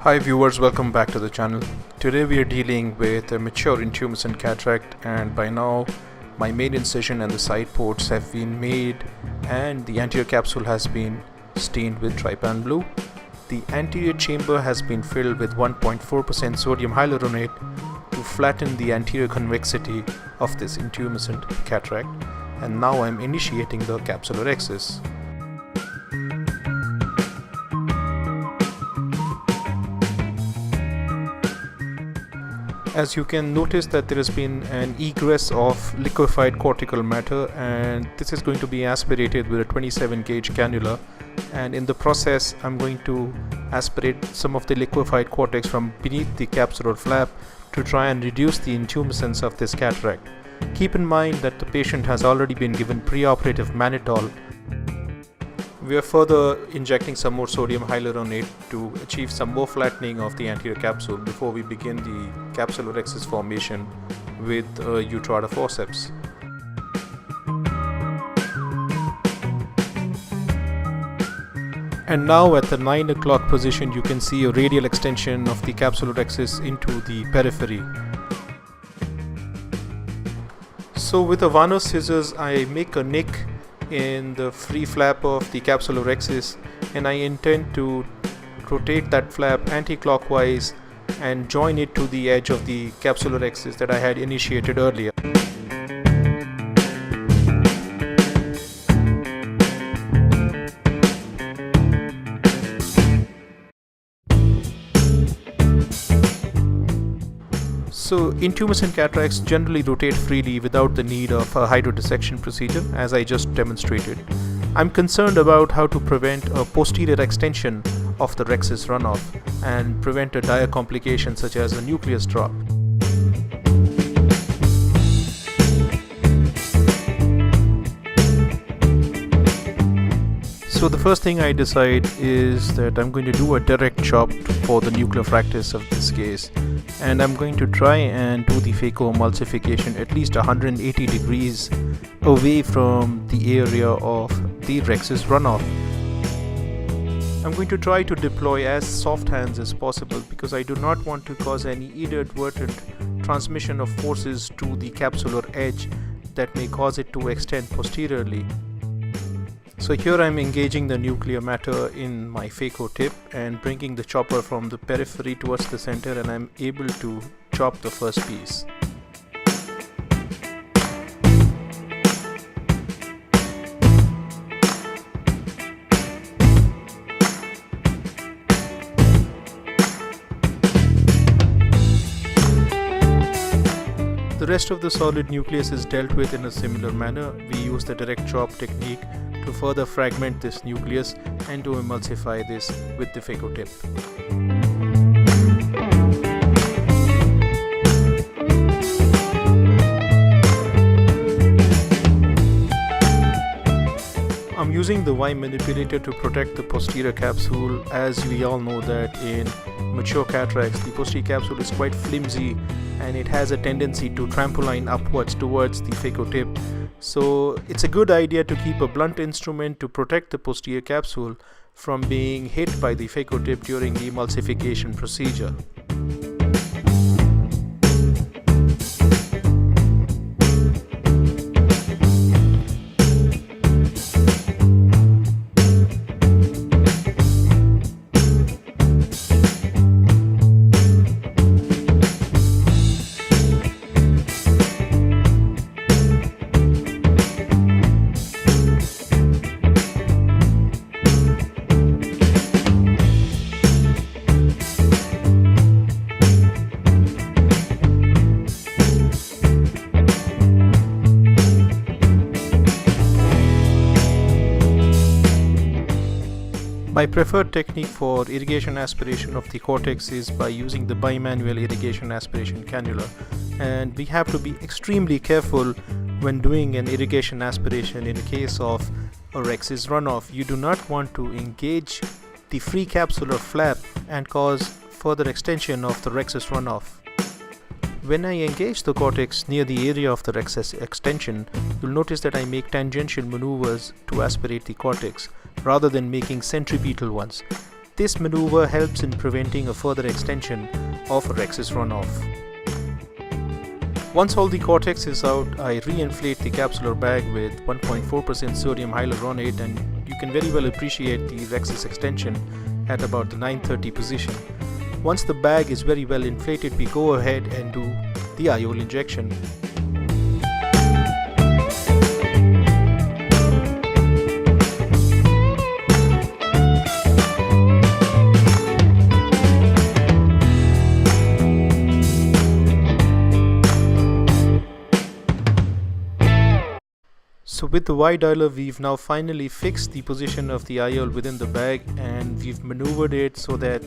Hi viewers, welcome back to the channel. Today we are dealing with a mature intumescent cataract, and by now my main incision and the side ports have been made and the anterior capsule has been stained with trypan blue. The anterior chamber has been filled with 1.4% sodium hyaluronate to flatten the anterior convexity of this intumescent cataract, and now I am initiating the capsular Rhexis. As you can notice that there has been an egress of liquefied cortical matter, and this is going to be aspirated with a 27 gauge cannula, and in the process I'm going to aspirate some of the liquefied cortex from beneath the capsular flap to try and reduce the intumescence of this cataract. Keep in mind that the patient has already been given preoperative mannitol. We are further injecting some more sodium hyaluronate to achieve some more flattening of the anterior capsule before we begin the capsular Rhexis formation with a Utrada forceps. And now at the 9 o'clock position you can see a radial extension of the capsular Rhexis into the periphery. So with a Vano scissors I make a nick in the free flap of the capsular Rhexis, and I intend to rotate that flap anti-clockwise and join it to the edge of the capsular Rhexis that I had initiated earlier. So intumescent cataracts generally rotate freely without the need of a hydrodissection procedure, as I just demonstrated. I'm concerned about how to prevent a posterior extension of the Rhexis runoff and prevent a dire complication such as a nucleus drop. So the first thing I decide is that I'm going to do a direct chop for the nuclear fractus of this case, and I'm going to try and do the Phaco emulsification at least 180 degrees away from the area of the Rhexis runoff. I'm going to try to deploy as soft hands as possible because I do not want to cause any inadvertent transmission of forces to the capsular edge that may cause it to extend posteriorly. So here I'm engaging the nuclear matter in my Phaco tip and bringing the chopper from the periphery towards the center, and I'm able to chop the first piece. The rest of the solid nucleus is dealt with in a similar manner. We use the direct chop technique to further fragment this nucleus and to emulsify this with the Phaco tip. I'm using the Y manipulator to protect the posterior capsule, as we all know that in mature cataracts the posterior capsule is quite flimsy and it has a tendency to trampoline upwards towards the Phaco tip. So it's a good idea to keep a blunt instrument to protect the posterior capsule from being hit by the Phaco tip during the emulsification procedure. My preferred technique for irrigation aspiration of the cortex is by using the bimanual irrigation aspiration cannula, and we have to be extremely careful when doing an irrigation aspiration in the case of a Rhexis runoff. You do not want to engage the free capsular flap and cause further extension of the Rhexis runoff. When I engage the cortex near the area of the Rhexis extension, you'll notice that I make tangential maneuvers to aspirate the cortex rather than making centripetal ones. This maneuver helps in preventing a further extension of a Rhexis Run Off. Once all the cortex is out, I re-inflate the capsular bag with 1.4% sodium hyaluronate, and you can very well appreciate the Rhexis extension at about the 9:30 position. Once the bag is very well inflated, we go ahead and do the IOL injection. So with the Y dialer, we've now finally fixed the position of the IOL within the bag, and we've maneuvered it so that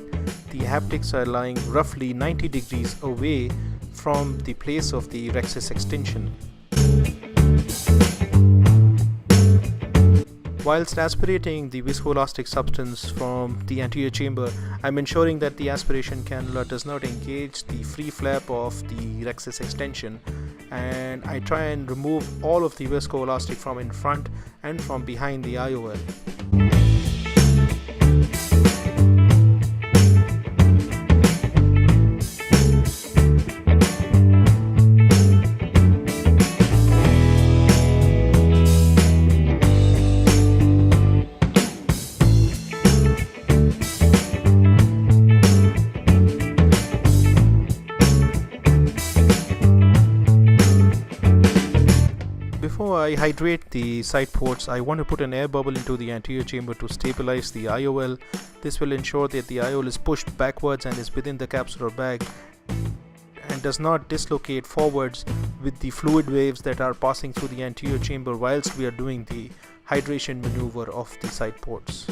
the haptics are lying roughly 90 degrees away from the place of the Rhexis extension. Whilst aspirating the viscoelastic substance from the anterior chamber, I'm ensuring that the aspiration cannula does not engage the free flap of the Rhexis extension, and I try and remove all of the viscoelastic from in front and from behind the IOL. Before I hydrate the side ports, I want to put an air bubble into the anterior chamber to stabilize the IOL. This will ensure that the IOL is pushed backwards and is within the capsular bag and does not dislocate forwards with the fluid waves that are passing through the anterior chamber whilst we are doing the hydration maneuver of the side ports.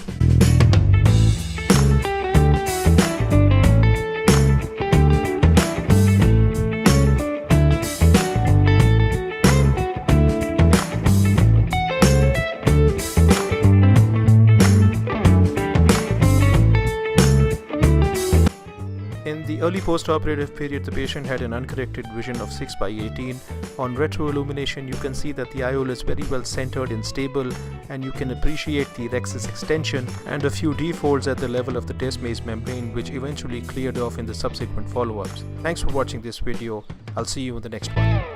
In the early post-operative period, the patient had an uncorrected vision of 6/18. On retroillumination, you can see that the IOL is very well centered and stable, and you can appreciate the Rhexis extension and a few defolds at the level of the test maze membrane, which eventually cleared off in the subsequent follow-ups. Thanks for watching this video. I'll see you in the next one.